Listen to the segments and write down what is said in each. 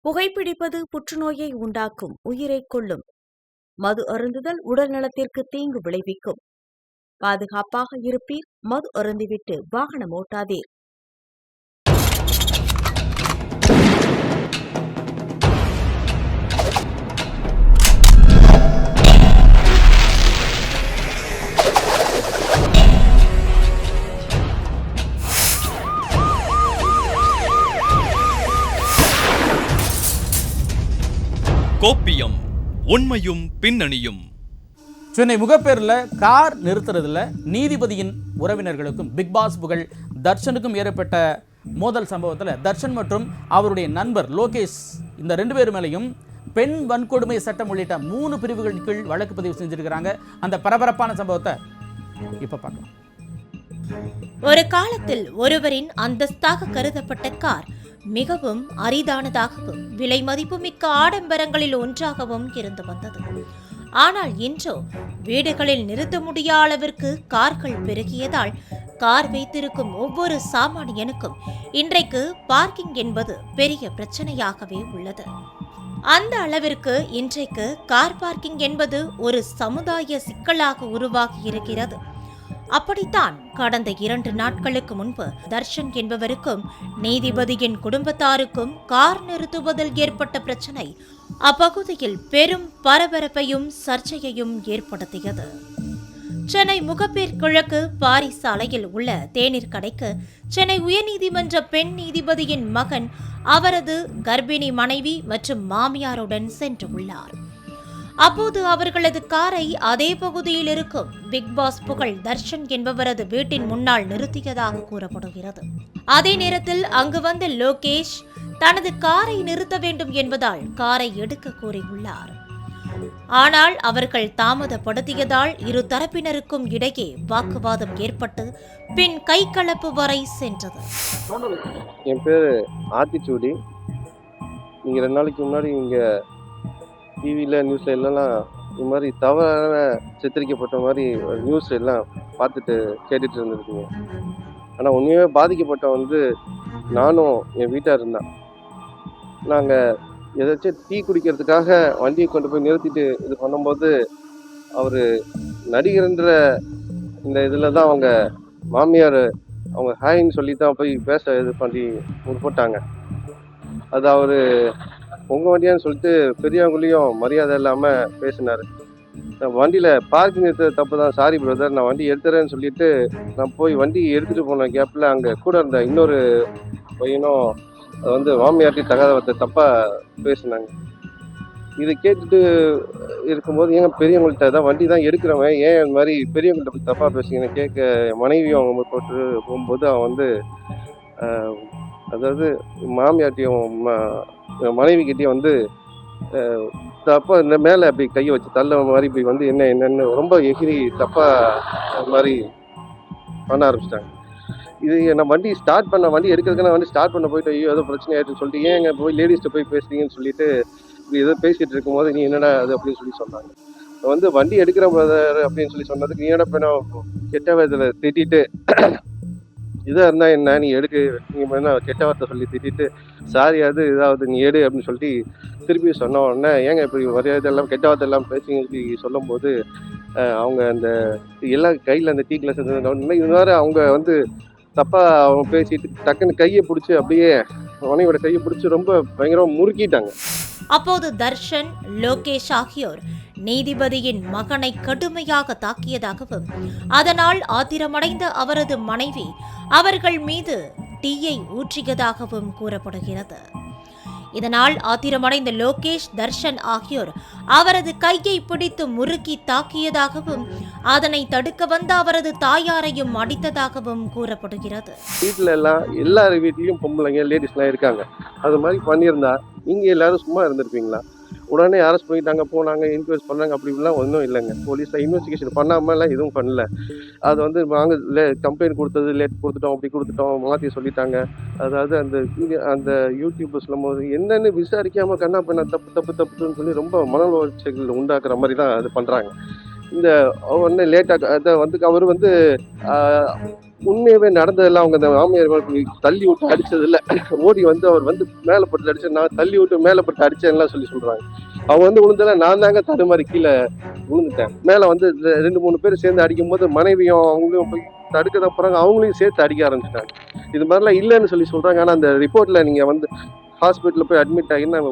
புகைப்பிடிப்பது புற்றுநோயை உண்டாக்கும், உயிரைக் கொல்லும். மது அருந்துதல் உடல் நலத்திற்கு தீங்கு விளைவிக்கும். பாதுகாப்பாக இருப்பீர், மது அருந்திவிட்டு வாகனம் ஓட்டாதீர். கோப்பியம், உண்மையும் பின்னணியும். சென்னை முகப்பேரில் கார் நிறுத்துறதுல நீதிபதியின் உறவினர்களுக்கும் பிக் பாஸ் புகழ் தர்ஷனுக்கும் ஏற்பட்ட மோதல் சம்பவத்தில் தர்ஷன் மற்றும் அவருடைய நண்பர் லோகேஷ் இந்த 2 பேர் மேலையும் பெண் வன்கொடுமை சட்டம் உள்ளிட்ட 3 பிரிவுகளின் கீழ் வழக்கு பதிவு செஞ்சிருக்கிறாங்க. அந்த பரபரப்பான சம்பவத்தை இப்ப பார்க்கலாம். ஒரு காலத்தில் ஒருவரின் அந்தஸ்தாக கருதப்பட்ட கார் மிகவும் அரிதானதாகவும் விலை மதிப்புமிக்க ஆடம்பரங்களில் ஒன்றாகவும் இருந்து வந்தது. ஆனால் இன்றோ வீடுகளில் நிறுத்த முடியாத அளவிற்கு கார்கள் பெருகியதால் கார் வைத்திருக்கும் ஒவ்வொரு சாமானியனுக்கும் இன்றைக்கு பார்க்கிங் என்பது பெரிய பிரச்சனையாகவே உள்ளது. அந்த அளவிற்கு இன்றைக்கு கார் பார்க்கிங் என்பது ஒரு சமுதாய சிக்கலாக உருவாகி இருக்கிறது. அப்படித்தான் கடந்த 2 நாட்களுக்கு முன்பு தர்ஷன் என்பவருக்கும் நீதிபதியின் குடும்பத்தாருக்கும் கார் நிறுத்துவதில் ஏற்பட்ட பிரச்சனை அப்பகுதியில் பெரும் பரபரப்பையும் சர்ச்சையையும் ஏற்படுத்தியது. சென்னை முகப்பேர் கிழக்கு பாரி சாலையில் உள்ள தேநீர் கடைக்கு சென்னை உயர்நீதிமன்ற பெண் நீதிபதியின் மகன் அவரது கர்ப்பிணி மனைவி மற்றும் மாமியாருடன் சென்றுள்ளார். அப்போது அவர்களது காரை அதே பகுதியில் இருக்கும் பிக் பாஸ் புகழ் தர்ஷன் என்பவரது வீட்டின் முன்னால் நிறுத்தியதாக கூறப்படுகிறது. அதே நேரத்தில் அங்கு வந்த லோகேஷ் தனது காரை நிறுத்த வேண்டும் என்பதால் காரை எடுக்க கோரியுள்ளார். ஆனால் அவர்கள் தாமதப்படுத்தியதால் இரு தரப்பினருக்கும் இடையே வாக்குவாதம் ஏற்பட்டு பின் கைகலப்பு வரை சென்றது. என் பேரு ஆத்திச்சூடி. நீங்க 2 நாளைக்கு முன்னாடி இங்க டிவியில் நியூஸில் எல்லாம் இது மாதிரி தவறான சித்தரிக்கப்பட்ட மாதிரி நியூஸ் எல்லாம் பார்த்துட்டு கேட்டுட்டு இருந்திருக்கீங்க. ஆனால் உண்மையாகவே பாதிக்கப்பட்ட நானும் என் வீட்டாக இருந்தேன். நாங்கள் ஏதாச்சும் டீ குடிக்கிறதுக்காக வண்டியை கொண்டு போய் நிறுத்திட்டு இது பண்ணும்போது அவர் நடிகர்ன்ற இந்த இதில் தான் அவங்க மாமியார் அவங்க ஹாய்ன்னு சொல்லி தான் போய் பேச இது பண்ணி போட்டாங்க. அது அவர் உங்கள் வண்டியான்னு சொல்லிட்டு பெரியவங்களையும் மரியாதை இல்லாமல் பேசினார். நான் வண்டியில் பார்க்கிங் எடுத்தது தப்பு தான், சாரி பிரதர், நான் வண்டி எடுத்துறேன்னு சொல்லிட்டு நான் போய் வண்டி எடுத்துகிட்டு போன கேப்பில் அங்கே கூட இருந்த இன்னொரு பையனும் அது மாமியார்ட்டி தகாதவத்தை தப்பாக பேசினாங்க. இதை கேட்டுட்டு இருக்கும்போது ஏங்க பெரியவங்கள்ட்ட தான் வண்டி தான் எடுக்கிறவன் ஏன் இந்த மாதிரி பெரியவங்கள்ட்ட போய் தப்பாக பேசுங்கன்னு கேட்க மனைவியும் அவங்க போட்டு போகும்போது அவன் அதாவது மாமியார்ட்டியும் மனைவிக்கிட்டேயும் தப்பா இந்த மேலே அப்படி கையை வச்சு தள்ள மாதிரி இப்படி என்னன்னு ரொம்ப எகிரி தப்பா மாதிரி பண்ண ஆரம்பிச்சிட்டாங்க. இது நான் வண்டி ஸ்டார்ட் பண்ண வண்டி எடுக்கிறதுக்கு நான் ஸ்டார்ட் பண்ண போயிட்டு ஐயோ ஏதோ பிரச்சனை ஆயிடுன்னு சொல்லிட்டு ஏங்க போய் லேடிஸ்ட்டு போய் பேசுறீங்கன்னு சொல்லிட்டு இப்படி ஏதோ பேசிட்டு இருக்கும்போது நீ என்னடா அது அப்படின்னு சொல்லி சொன்னாங்க. வண்டி எடுக்கிற பிரதர் அப்படின்னு சொல்லி சொன்னதுக்கு நீ என்ன பண்ண கெட்ட விதத்துல திட்டிட்டு இதாக இருந்தால் என்ன நீ எடுக்கு, நீங்கள் என்ன கெட்ட வார்த்தை சொல்லி திட்டிட்டு சாரியாவது இதாவது நீ எடு அப்படின்னு சொல்லிட்டு திருப்பி சொன்ன உடனே ஏங்க இப்படி மரியாதை எல்லாம் கெட்ட வார்த்தை எல்லாம் பேசுங்கன்னு சொல்லி சொல்லும்போது அவங்க அந்த எல்லாம் கையில் அந்த டீ கிளாஸ் இருந்ததுன்னா இது மாதிரி அவங்க தப்பாக அவங்க பேசிட்டு டக்குன்னு கையை பிடிச்சி அப்படியே மனைவியோட கையை பிடிச்சி ரொம்ப பயங்கரமாக முறுக்கிட்டாங்க. அப்போது தர்ஷன், லோகேஷ் ஆகியோர் நீதிபதியின் மகனை கடுமையாக தாக்கியதாகவும் அதனால் ஆத்திரமடைந்த அவரது மனைவி அவர்கள் மீது டீயை ஊற்றியதாகவும் கூறப்படுகிறது. இதனால் ஆத்திரமடைந்த லோகேஷ், தர்ஷன் ஆகியோர் அவரது கையை பிடித்து முறுக்கி தாக்கியதாகவும் அதனை தடுக்க வந்த அவரது தாயாரையும் அடித்ததாகவும் கூறப்படுகிறது. வீட்டில் எல்லார் வீட்லேயும் பொம்பளைங்க லேடிஸ்லாம் இருக்காங்க. அது மாதிரி பண்ணியிருந்தா நீங்க எல்லாரும் சும்மா இருந்திருப்பீங்களா? உடனே அரெஸ்ட் பண்ணிட்டாங்க, போனாங்க, இன்கொயரி பண்ணாங்க, அப்படி இப்படிலாம் ஒன்றும் இல்லைங்க. போலீஸில் இன்வெஸ்டிகேஷன் பண்ணாமலாம் எதுவும் பண்ணல. அது நாங்கள் கம்ப்ளைண்ட் கொடுத்தது லேட் கொடுத்துட்டோம், அப்படி கொடுத்துட்டோம், மாற்றி சொல்லிட்டாங்க. அதாவது அந்த யூடியூப் சொல்லும்போது என்னென்னு விசாரிக்காமல் கண்ணா பண்ண தப்புன்னு சொல்லி ரொம்ப மன உளைச்சல்கள் உண்டாக்குற மாதிரி தான் அது பண்ணுறாங்க. இந்த ஒன்று லேட்டாக அதை அவர் உண்மையாவே நடந்ததெல்லாம் அவங்க அந்த மாமியார் தள்ளி விட்டு அடிச்சது இல்ல, ஓடி வந்து அவர் வந்து மேல போட்டு அடிச்சு, நான் தள்ளி விட்டு மேல போட்டு அடிச்சேன்லாம் சொல்றாங்க. அவங்க வந்து விழுந்தல நான் தாங்க தடுமாறி கீழே விழுந்துட்டேன். மேல வந்து 2-3 பேர் சேர்ந்து அடிக்கும் போது மனைவியும் அவங்களும் போய் தடுக்கத போறாங்க, அவங்களையும் சேர்த்து அடிக்க ஆரம்பிச்சிட்டாங்க. இது மாதிரிலாம் இல்லைன்னு சொல்றாங்க. ஆனா அந்த ரிப்போர்ட்ல நீங்க வந்து ஹாஸ்பிட்டல்ல போய் அட்மிட் ஆகி நான்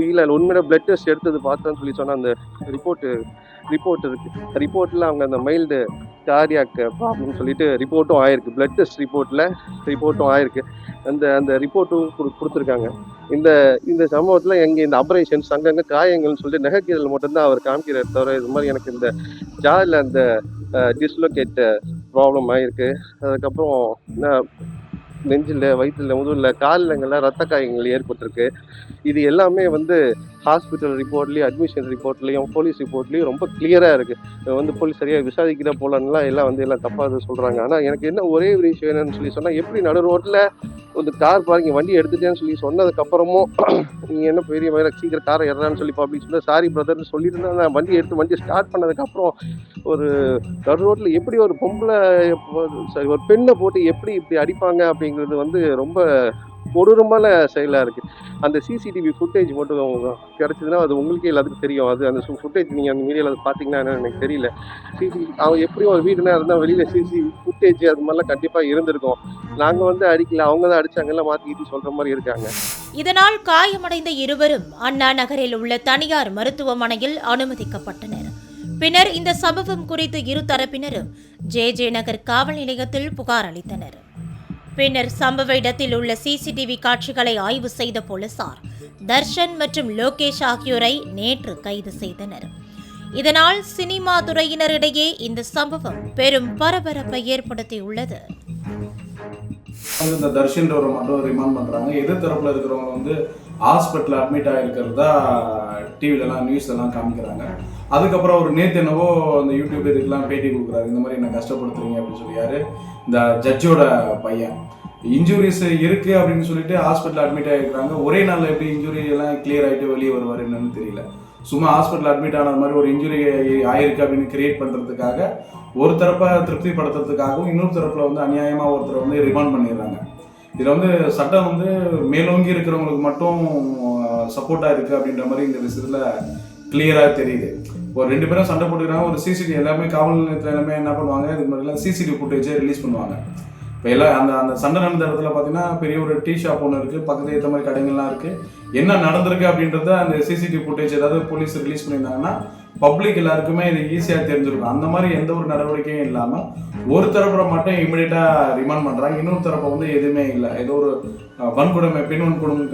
இல்ல உண்மையில பிளட் டெஸ்ட் எடுத்தது பார்த்தேன்னு சொன்னா அந்த ரிப்போர்ட் இருக்கு. ரிப்போர்ட்ல அவங்க அந்த மைல்டு கார்டியாக் ப்ராப்ளம்னு சொல்லிட்டு ரிப்போர்ட்டும் ஆயிருக்கு. பிளட் டெஸ்ட் ரிப்போர்ட்டும் ஆயிருக்கு. அந்த ரிப்போர்ட்டும் கொடுத்துருக்காங்க. இந்த சம்பவத்துல இந்த ஆபரேஷன்ஸ் அங்கங்க காயங்கள்னு சொல்லிட்டு நெகக்கீரல் மட்டும்தான் அவர் காமிக்கிறார் தவிர இது மாதிரி எனக்கு இந்த ஜால அந்த டிஸ்லோகேட் ப்ராப்ளம் ஆயிருக்கு. அதுக்கப்புறம் நெஞ்சில், வயிற்றுல, முதுகில், காலிலங்கள்லாம் ரத்த காயங்கள் ஏற்பட்டிருக்கு. இது எல்லாமே வந்து ஹாஸ்பிட்டல் ரிப்போர்ட்லேயும் அட்மிஷன் ரிப்போர்ட்லேயும் போலீஸ் ரிப்போர்ட்லேயும் ரொம்ப கிளியராக இருக்குது. வந்து போலீஸ் சரியாக விசாரிக்கிற போலன்னுலாம் எல்லாம் தப்பாக சொல்கிறாங்க. ஆனால் எனக்கு என்ன ஒரே ஒரு விஷயம் என்னன்னு சொன்னால், எப்படி நடு ரோட்டில் ஒரு கார் பார்க்கிங் வண்டி எடுத்துட்டேன்னு சொன்னதுக்கப்புறமும் நீங்கள் என்ன பெரிய மேலே சீக்கிரம் காரை ஏறான்னு சொல்லி பப்ளிக் சொல்லி சாரி பிரதர்னு சொல்லிட்டு தான் நான் வண்டி ஸ்டார்ட் பண்ணதுக்கப்புறம் ஒரு நடு ரோட்டில் எப்படி ஒரு பொம்பளை ஒரு பெண்ணை போட்டு எப்படி இப்படி அடிப்பாங்க அப்படிங்கிறது வந்து ரொம்ப கொடூரமான செயலாக இருக்குது. அந்த சிசிடிவி ஃபுட்டேஜ் மட்டும் கிடச்சிதுன்னா அது உங்களுக்கே எல்லாத்துக்கும் தெரியும். அந்த ஃபுட்டேஜ் நீங்கள் அந்த மீடியாவில் பார்த்தீங்கன்னா என்னன்னு எனக்கு தெரியல. அவன் எப்படியும் ஒரு வீடுனா இருந்தால் வெளியில் சிசிடிவி ஃபுட்டேஜ் அது மாதிரிலாம் கண்டிப்பாக இருந்திருக்கும். நாங்கள் வந்து அடிக்கல, அவங்க தான் அடிச்சாங்கலாம் மாற்றிக்கிட்டு சொல்கிற மாதிரி இருக்காங்க. இதனால் காயமடைந்த இருவரும் அண்ணா நகரில் உள்ள தனியார் மருத்துவமனையில் அனுமதிக்கப்பட்டனர். பின்னர் இந்த சம்பவம் குறித்து இரு தரப்பினரும் ஜே நகர் காவல் நிலையத்தில் புகார் அளித்தனர். பின்னர் சம்பவ இடத்தில் உள்ள சிசிடிவி காட்சிகளை ஆய்வு செய்த போலீசார் தர்ஷன் மற்றும் லோகேஷ் ஆகியோரை நேற்று கைது செய்தனர். இதனால் சினிமா துறையினரிடையே இந்த சம்பவம் பெரும் பரபரப்பை ஏற்படுத்தியுள்ளது. இந்த தர்ஷன்றவரை மட்டும் ரிமாண்ட் பண்றாங்க. எதிர் தரப்புல இருக்கிறவங்க வந்து ஹாஸ்பிட்டல் அட்மிட் ஆகிருக்கிறதா டிவிலலாம் நியூஸ்லாம் காமிக்கிறாங்க. அதுக்கப்புறம் ஒரு நேற்று என்னவோ அந்த யூடியூப் இதுக்கெல்லாம் பேட்டி கொடுக்குறாரு, இந்த மாதிரி என்ன கஷ்டப்படுத்துறீங்க அப்படின்னு சொல்லியாரு இந்த ஜட்ஜோட பையன். இன்ஜுரிஸ் இருக்குது அப்படின்னு சொல்லிட்டு ஹாஸ்பிட்டல் அட்மிட் ஆகிருக்கிறாங்க. ஒரே நாளில் எப்படி இன்ஜுரி எல்லாம் கிளியர் ஆகிட்டு வெளியே வருவார் என்னன்னு தெரியல. சும்மா ஹாஸ்பிட்டல் அட்மிட் ஆனது மாதிரி ஒரு இன்ஜுரி ஆயிருக்கு அப்படின்னு கிரியேட் பண்ணுறதுக்காக ஒரு தரப்பை திருப்திப்படுத்துறதுக்காகவும் இன்னொரு தரப்பில் வந்து அநியாயமாக ஒருத்தரை வந்து ரிமாண்ட் பண்ணிடுறாங்க. இதில் வந்து சட்டம் வந்து மேலோங்கி இருக்கிறவங்களுக்கு மட்டும் சப்போர்ட்டாக இருக்குது அப்படின்ற மாதிரி இந்த விஷயத்தில் கிளியராக தெரியுது. ஒரு 2 பேரும் சண்டை போட்டுக்கிறாங்க. ஒரு சிசிடிவி எல்லாமே காவல் நிலையத்தில் எல்லாமே என்ன பண்ணுவாங்க, இது மாதிரிலாம் சிசிடிவி ஃபுட்டேஜை ரிலீஸ் பண்ணுவாங்க. இப்போ எல்லாம் அந்த சண்டை நடந்த இடத்துல பார்த்தீங்கன்னா பெரிய ஒரு டீ ஷாப் ஒன்று இருக்குது, பக்கத்தில் ஏற்ற மாதிரி கடைகள்லாம் இருக்குது. என்ன நடந்திருக்கு அப்படின்றத அந்த சிசிடிவி ஃபுட்டேஜ் ஏதாவது போலீஸ் ரிலீஸ் பண்ணியிருந்தாங்கன்னா பப்ளிக் எல்லாருக்குமே இது ஈஸியாக தெரிஞ்சிருக்கும். அந்த மாதிரி எந்த ஒரு நடவடிக்கையும் இல்லாமல் ஒரு தரப்பை மட்டும் இமிடியேட்டாக ரிமாண்ட் பண்ணுறாங்க. இன்னொரு தரப்பை வந்து எதுவுமே இல்லை, ஏதோ ஒரு வன்கொடுமை பெண் வன்கொடுமை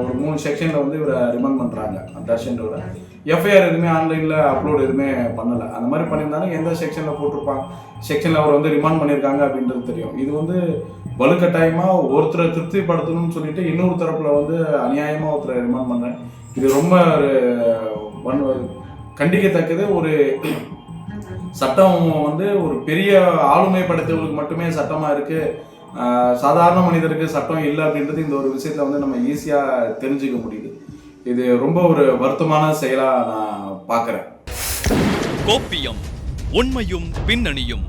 ஒரு 3 செக்ஷனில் வந்து இவரை ரிமாண்ட் பண்ணுறாங்க. தர்ஷனோட எஃப்ஐஆர் எதுவுமே ஆன்லைனில் அப்லோட் எதுவுமே பண்ணலை. அந்த மாதிரி பண்ணியிருந்தாலும் எந்த செக்ஷனில் போட்டிருப்பாங்க, செக்ஷனில் அவர் வந்து ரிமாண்ட் பண்ணியிருக்காங்க அப்படின்றது தெரியும். இது வந்து வலுக்கட்டாயமாக ஒருத்தரை திருப்திப்படுத்தணும்னு சொல்லிட்டு இன்னொரு தரப்பில் வந்து அநியாயமாக ஒருத்தரை ரிமாண்ட் பண்ணுறேன். இது ரொம்ப கண்டிக்கத்தக்கது. ஒரு சட்டம் வந்து ஒரு பெரிய ஆளுமை படைத்தவர்களுக்கு மட்டுமே சட்டமாக இருக்குது, சாதாரண மனிதருக்கு சட்டம் இல்லை அப்படின்றது இந்த ஒரு விஷயத்தில் வந்து நம்ம ஈஸியாக தெரிஞ்சுக்க முடியுது. இது ரொம்ப ஒரு வருத்தமான செயலாக நான் பார்க்குறேன். கோப்பியம், உண்மையும் பின்னணியும்.